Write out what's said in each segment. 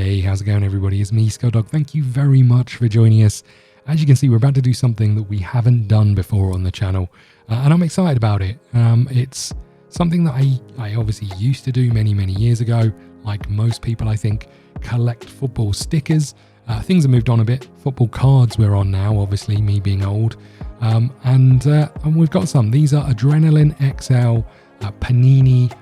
Hey, how's it going, everybody? It's me, ScottDog. Thank you very much for joining us. As you can see, we're about to do something that we haven't done before on the channel, and I'm excited about it. It's something that I obviously used to do many years ago. Like most people, I think, collect football stickers. Things have moved on a bit. Football cards we're on now, obviously, me being old. And we've got some. These are Adrenaline XL Panini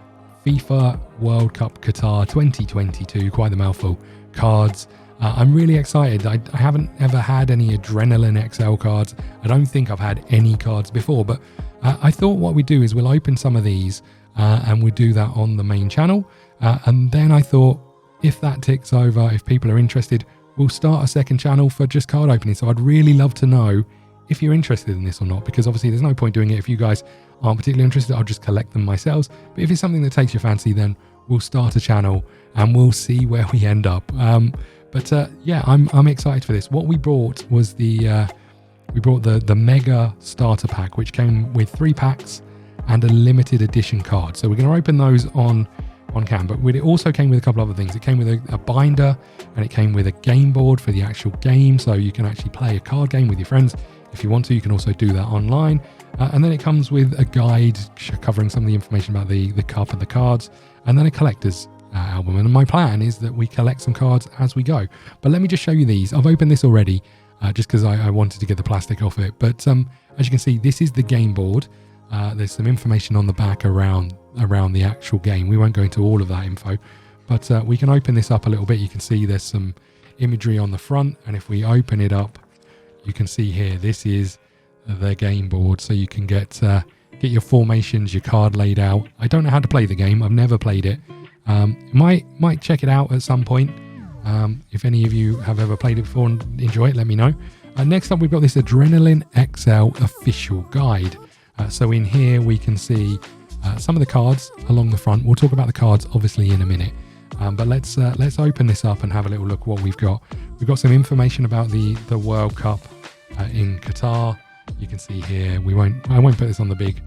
FIFA World Cup Qatar 2022, quite the mouthful, cards. I'm really excited. I haven't ever had any Adrenaline XL cards. I don't think I've had any cards before, but I thought what we'd do is we'll open some of these and we'll do that on the main channel. And then I thought, if that ticks over, if people are interested, we'll start a second channel for just card opening. So I'd really love to know if you're interested in this or not, because obviously there's no point doing it if you guys aren't particularly interested. I'll just collect them myself. But if it's something that takes your fancy, then we'll start a channel and we'll see where we end up. Yeah, I'm excited for this. What we brought was the mega starter pack, which came with 3 packs and a limited edition card. So we're going to open those on cam, but it also came with a couple other things. It came with a binder, and it came with a game board for the actual game, so you can actually play a card game with your friends. If you want to, you can also do that online. And then it comes with a guide covering some of the information about the cup and the cards, and then a collector's album. And my plan is that we collect some cards as we go. But let me just show you these. I've opened this already just because I wanted to get the plastic off it. But as you can see, this is the game board. There's some information on the back around the actual game. We won't go into all of that info, but we can open this up a little bit. You can see there's some imagery on the front, and if we open it up, you can see here, this is the game board, so you can get your formations, your card laid out. I don't know how to play the game. I've never played it. Might check it out at some point. If any of you have ever played it before and enjoy it, let me know. Next up, we've got this Adrenaline XL official guide. So in here we can see some of the cards along the front. We'll talk about the cards obviously in a minute, but let's open this up and have a little look what we've got. We've got some information about the World Cup in Qatar. You can see here. I won't put this on the big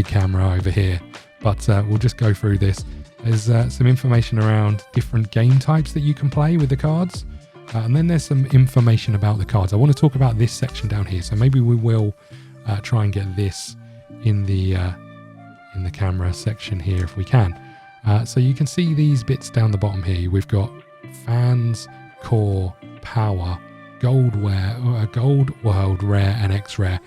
camera over here, but we'll just go through this. There's some information around different game types that you can play with the cards, and then there's some information about the cards. I want to talk about this section down here, so maybe we will try and get this in the camera section here if we can. So you can see these bits down the bottom here. We've got fans, core, power, gold, world, rare, and X-rare.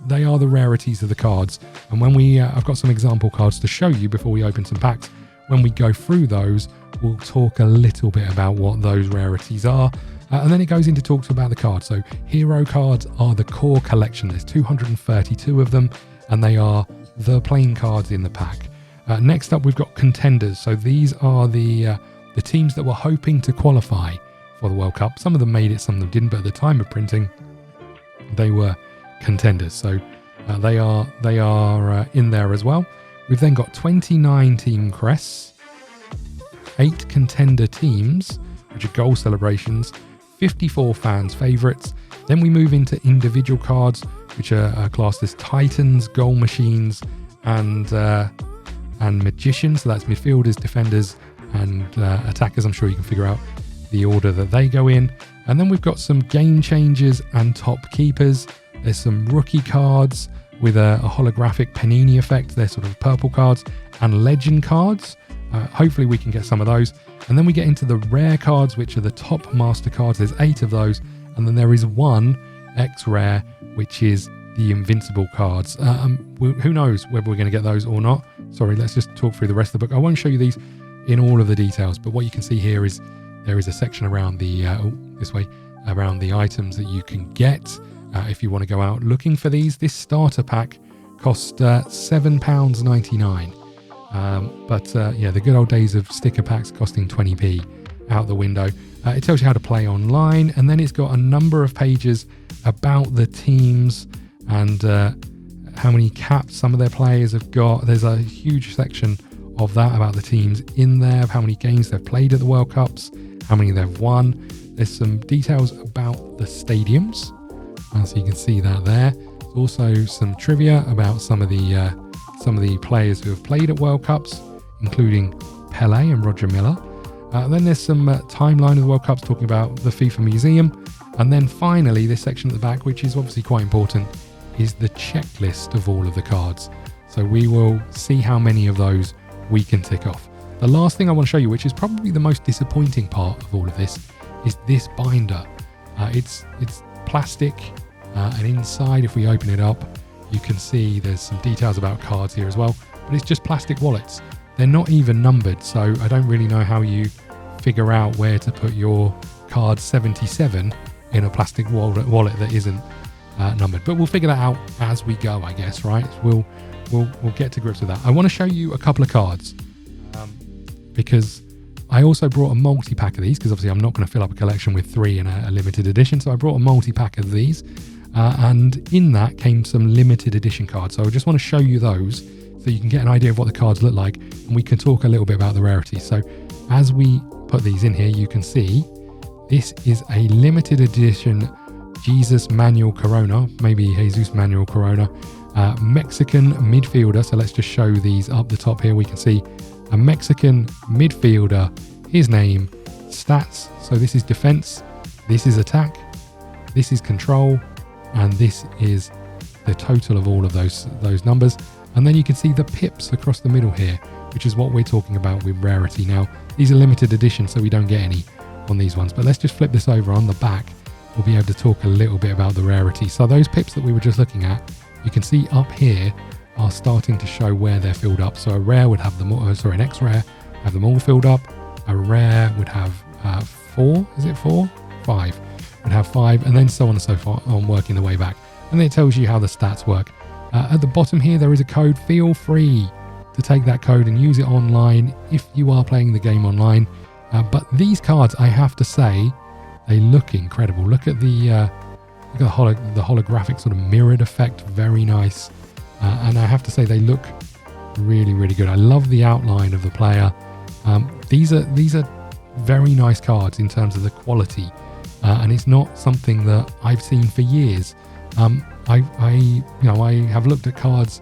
They are the rarities of the cards. And when I've got some example cards to show you before we open some packs. When we go through those, we'll talk a little bit about what those rarities are. And then it goes into talks about the cards. So hero cards are the core collection. There's 232 of them, and they are the playing cards in the pack. Next up, we've got contenders. So these are the teams that were hoping to qualify for the World Cup. Some of them made it, some of them didn't, but at the time of printing, they were contenders. So they are in there as well. We've then got 29 team crests, 8 contender teams, which are goal celebrations, 54 fans favorites. Then we move into individual cards, which are classed as Titans, goal machines, and magicians. So that's midfielders, defenders, and attackers. I'm sure you can figure out the order that they go in. And then we've got some game changers and top keepers. There's some rookie cards with a holographic Panini effect. They're sort of purple cards, and legend cards. Hopefully we can get some of those. And then we get into the rare cards, which are the top master cards. There's 8 of those. And then there is 1 X-rare, which is the invincible cards. Who knows whether we're going to get those or not. Sorry, let's just talk through the rest of the book. I won't show you these in all of the details, but what you can see here is there is a section around around the items that you can get if you want to go out looking for these. This starter pack cost £7.99. Yeah, the good old days of sticker packs costing 20p out the window. It tells you how to play online, and then it's got a number of pages about the teams and how many caps some of their players have got. There's a huge section of that about the teams in there, of how many games they've played at the World Cups, how many they've won. There's some details about the stadiums, so you can see that there. There's also some trivia about some of the players who have played at World Cups, including Pele and Roger Milla. Then there's some timeline of the World Cups talking about the FIFA Museum. And then finally, this section at the back, which is obviously quite important, is the checklist of all of the cards. So we will see how many of those we can tick off. The last thing I want to show you, which is probably the most disappointing part of all of this, is this binder. It's plastic, and inside, if we open it up, you can see there's some details about cards here as well, but it's just plastic wallets. They're not even numbered, so I don't really know how you figure out where to put your card 77 in a plastic wallet that isn't numbered. But we'll figure that out as we go, I guess, right? We'll get to grips with that. I want to show you a couple of cards because I also brought a multi-pack of these, because obviously I'm not going to fill up a collection with 3 in a limited edition. So I brought a multi-pack of these, and in that came some limited edition cards. So I just want to show you those so you can get an idea of what the cards look like, and we can talk a little bit about the rarity. So as we put these in here, you can see this is a limited edition Jesus Manuel Corona, maybe Jesus Manuel Corona, Mexican midfielder. So let's just show these up the top here. We can see a Mexican midfielder, his name, stats. So this is defense, this is attack, this is control, and this is the total of all of those numbers. And then you can see the pips across the middle here, which is what we're talking about with rarity. Now, these are limited edition, so we don't get any on these ones. But let's just flip this over. On the back, we'll be able to talk a little bit about the rarity. So those pips that we were just looking at, you can see up here are starting to show where they're filled up. So a rare would have them all, an X-rare have them all filled up. A rare would have 4, is it 4? 5. Would have 5, and then so on and so forth on, working the way back. And then it tells you how the stats work. At the bottom here, there is a code. Feel free to take that code and use it online if you are playing the game online. But these cards, I have to say, they look incredible. Look at the holographic sort of mirrored effect. Very nice. And I have to say, they look really, really good. I love the outline of the player. These are very nice cards in terms of the quality. And it's not something that I've seen for years. I have looked at cards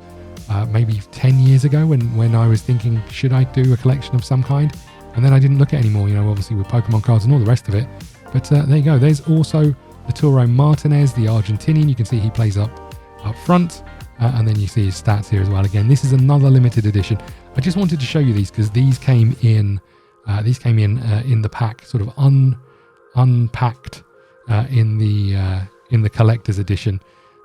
maybe 10 years ago when I was thinking, should I do a collection of some kind? And then I didn't look at it anymore, obviously with Pokemon cards and all the rest of it. But there you go. There's also Arturo Martinez, the Argentinian. You can see he plays up front, and then you see his stats here as well. Again, this is another limited edition. I just wanted to show you these because these came in the pack, sort of unpacked in the collector's edition.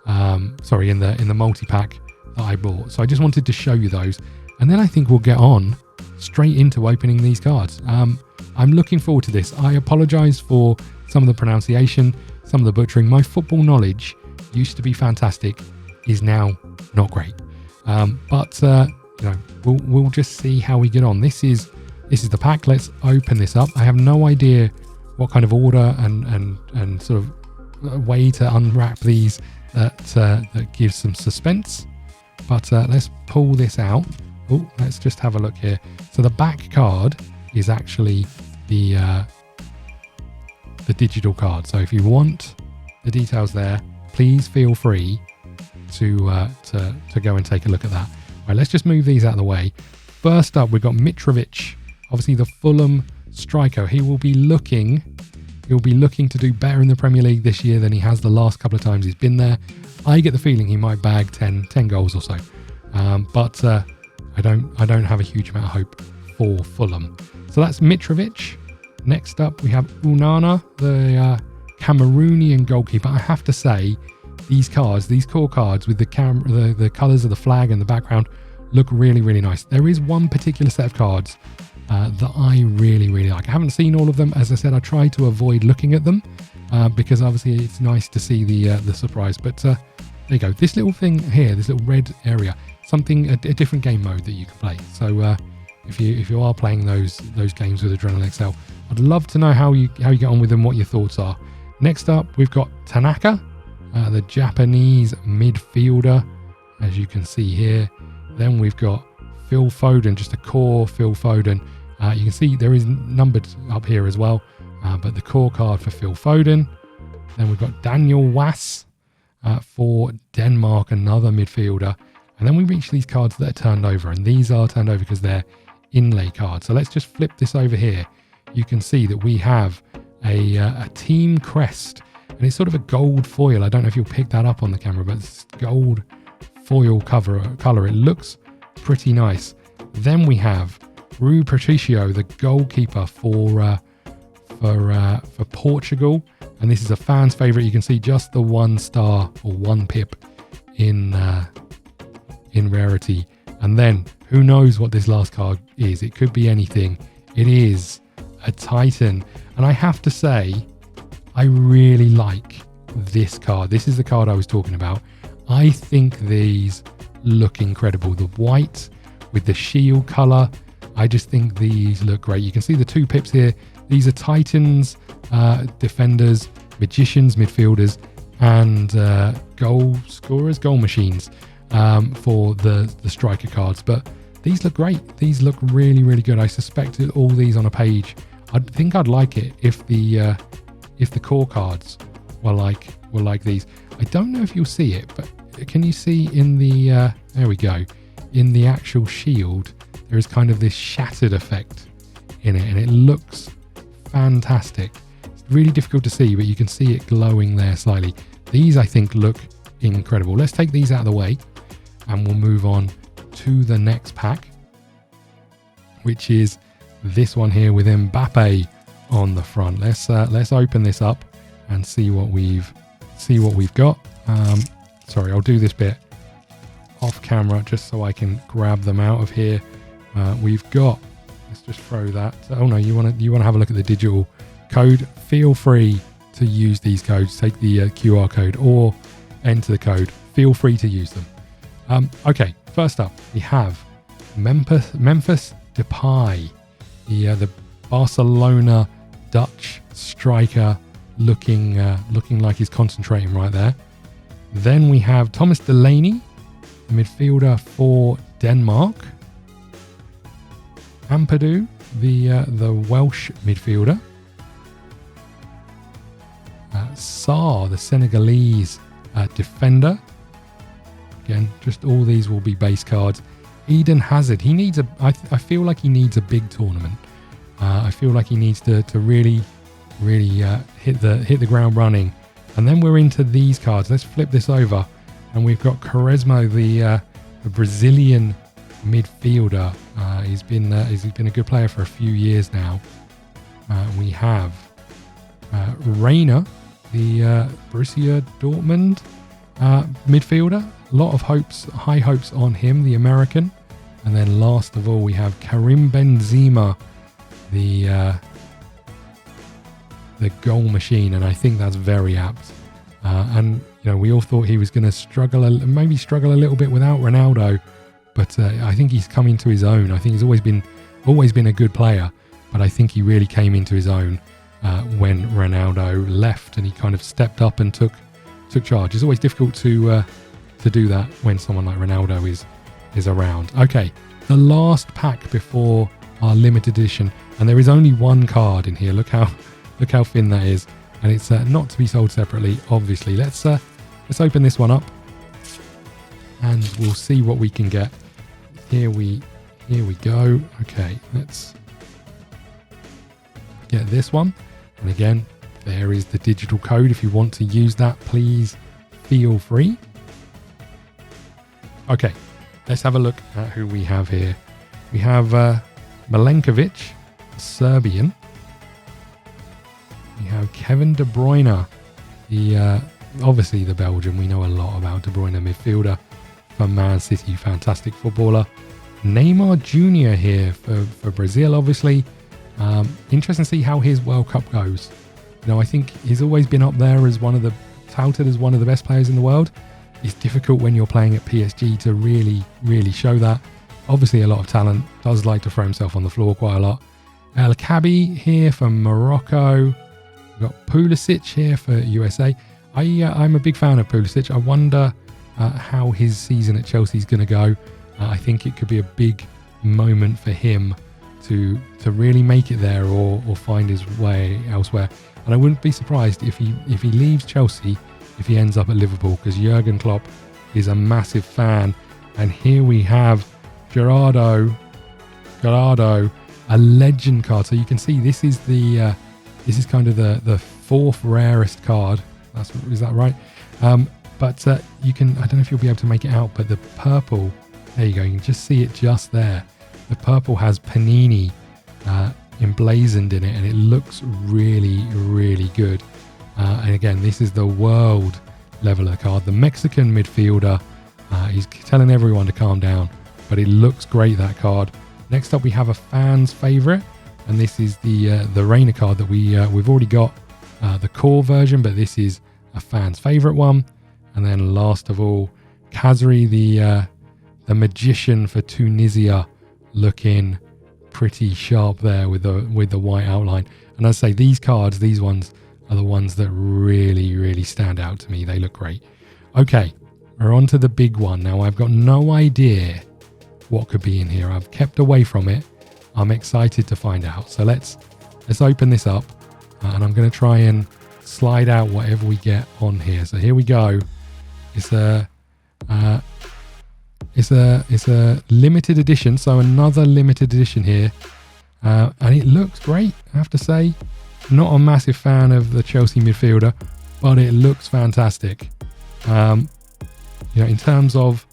In the multi-pack that I bought. So I just wanted to show you those, and then I think we'll get on straight into opening these cards. I'm looking forward to this. I apologize for some of the pronunciation, some of the butchering. My football knowledge used to be fantastic, is now not great. But we'll just see how we get on. This is the pack. Let's open this up. I have no idea what kind of order and sort of way to unwrap these that gives some suspense. But let's pull this out. Oh, let's just have a look here. So the back card is actually the digital card. So if you want the details there, please feel free to go and take a look at that. All right, let's just move these out of the way. First up, we've got Mitrovic, obviously the Fulham striker. He will be looking to do better in the Premier League this year than he has the last couple of times he's been there. I get the feeling he might bag 10 goals or so. But I don't have a huge amount of hope for Fulham. So that's Mitrovic. Next up, we have Unana, the Cameroonian goalkeeper. I have to say, these core cards with the colours of the flag and the background look really, really nice. There is one particular set of cards that I really, really like. I haven't seen all of them. As I said, I try to avoid looking at them because obviously it's nice to see the surprise. But there you go. This little thing here, this little red area, a different game mode that you can play. So if you are playing those games with Adrenaline XL, I'd love to know how you get on with them, what your thoughts are. Next up, we've got Tanaka, the Japanese midfielder, as you can see here. Then we've got Phil Foden, just a core Phil Foden. You can see there is numbered up here as well, but the core card for Phil Foden. Then we've got Daniel Wass for Denmark, another midfielder. And then we reach these cards that are turned over, and these are turned over because they're inlay cards. So let's just flip this over here. you can see that we have a team crest, and it's sort of a gold foil. I don't know if you'll pick that up on the camera, but it's gold foil color. It looks pretty nice. Then we have Rui Patricio, the goalkeeper for Portugal, and this is a fan's favorite. You can see just the 1 star or 1 pip in rarity. And then who knows what this last card is? It could be anything. It is a Titan, and I have to say, I really like this card. This is the card I was talking about. I think these look incredible. The white with the shield color, I just think these look great. You can see the 2 pips here. These are Titans, defenders, magicians, midfielders, and goal scorers, goal machines for the striker cards. But these look great. These look really, really good. I suspected all these on a page. I think I'd like it if the core cards were like these. I don't know if you'll see it, but can you see in the there we go, in the actual shield, there is kind of this shattered effect in it, and it looks fantastic. It's really difficult to see, but you can see it glowing there slightly. These, I think, look incredible. Let's take these out of the way, and we'll move on to the next pack, which is this one here with Mbappe on the front. Let's open this up and see what we've got. Sorry, I'll do this bit off camera just so I can grab them out of here. We've got, let's just throw that. Oh no, you want to have a look at the digital code. Feel free to use these codes. Take the QR code or enter the code. Feel free to use them. Okay, first up we have Memphis Depay, the Barcelona Dutch striker, looking like he's concentrating right there. Then we have Thomas Delaney, the midfielder for Denmark. Ampadu, the Welsh midfielder. Sarr, the Senegalese defender. Again, just all these will be base cards. Eden Hazard, he needs I feel like he needs a big tournament. I feel like he needs to really hit the ground running. And then we're into these cards. Let's flip this over, and we've got Quaresma, the Brazilian midfielder. He's been a good player for a few years now. We have Reina, the Borussia Dortmund midfielder. A lot of high hopes on him, the American. And then last of all, we have Karim Benzema, the goal machine, and I think that's very apt. And we all thought he was going to struggle a little bit without Ronaldo, but I think he's come into his own. I think he's always been a good player, but I think he really came into his own when Ronaldo left, and he kind of stepped up and took charge. It's always difficult to do that when someone like Ronaldo is around. Okay, the last pack before our limited edition, and there is only one card in here. Look how thin that is, and it's not to be sold separately, obviously. Let's open this one up, and we'll see what we can get. Here we go. Okay, let's get this one, and again, there is the digital code. If you want to use that, please feel free. Okay, let's have a look at who we have here. We have Milenkovic, Serbian. We have Kevin De Bruyne, obviously the Belgian. We know a lot about De Bruyne, midfielder for Man City, fantastic footballer. Neymar Jr. here for Brazil, obviously. Interesting to see how his World Cup goes. I think he's always been up there as touted as one of the best players in the world. It's difficult when you're playing at PSG to really, really show that. Obviously a lot of talent, does like to throw himself on the floor quite a lot. El Kabi here for Morocco. We've got Pulisic here for USA. I'm a big fan of Pulisic. I wonder how his season at Chelsea is going to go. I think it could be a big moment for him to really make it there or find his way elsewhere. And I wouldn't be surprised if he leaves Chelsea, if he ends up at Liverpool, because Jurgen Klopp is a massive fan. And here we have Gerardo, a legend card. So you can see this is the this is kind of the fourth rarest card. Is that right? But you can, I don't know if you'll be able to make it out, but the purple, there you go, you can just see it just there. The purple has Panini emblazoned in it, and it looks really, really good. And again, this is the world leveler card. The Mexican midfielder, he's telling everyone to calm down, but it looks great, that card. Next up, we have a fan's favorite, and this is the Reina card that we've already got the core version, but this is a fan's favorite one. And then last of all, Khazri, the magician for Tunisia, looking pretty sharp there with the white outline. And as I say, these cards, these ones are the ones that really, really stand out to me. They look great. Okay, we're on to the big one now. I've got no idea what could be in here. I've kept away from it. I'm excited to find out. So let's open this up, and I'm going to try and slide out whatever we get on here. So here we go. It's a limited edition, so another limited edition here, and it looks great, I have to say. Not a massive fan of the Chelsea midfielder, but it looks fantastic. You know, in terms of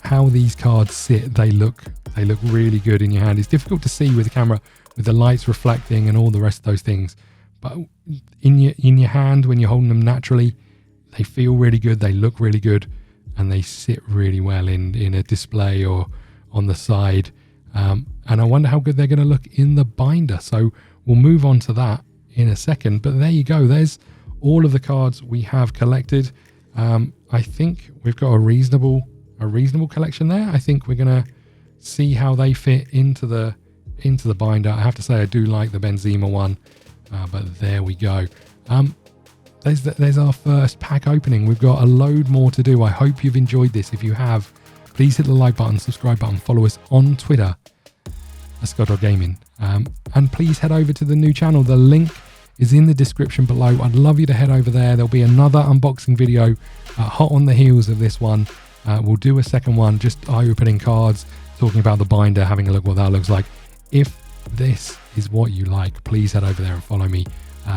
how these cards sit, they look really good in your hand. It's difficult to see with the camera, with the lights reflecting and all the rest of those things, but in your hand, when you're holding them naturally, they feel really good, they look really good, and they sit really well in a display or on the side. And I wonder how good they're going to look in the binder. So we'll move on to that in a second. But there you go. There's all of the cards we have collected. I think we've got a reasonable collection there. I think we're going to see how they fit into the binder. I have to say I do like the Benzema one, but there we go. There's our first pack opening. We've got a load more to do. I hope you've enjoyed this. If you have, please hit the like button, subscribe button, follow us on Twitter at ScottDogGaming. And please head over to the new channel. The link is in the description below. I'd love you to head over there. There'll be another unboxing video hot on the heels of this one. We'll do a second one, just eye-opening cards, talking about the binder, having a look what that looks like. If this is what you like, please head over there and follow me.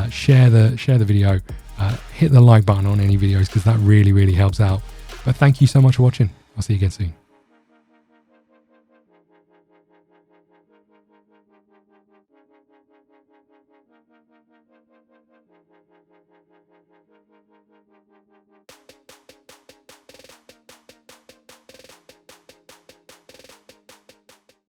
Share the video. Hit the like button on any videos, because that really, really helps out. But thank you so much for watching. I'll see you again soon.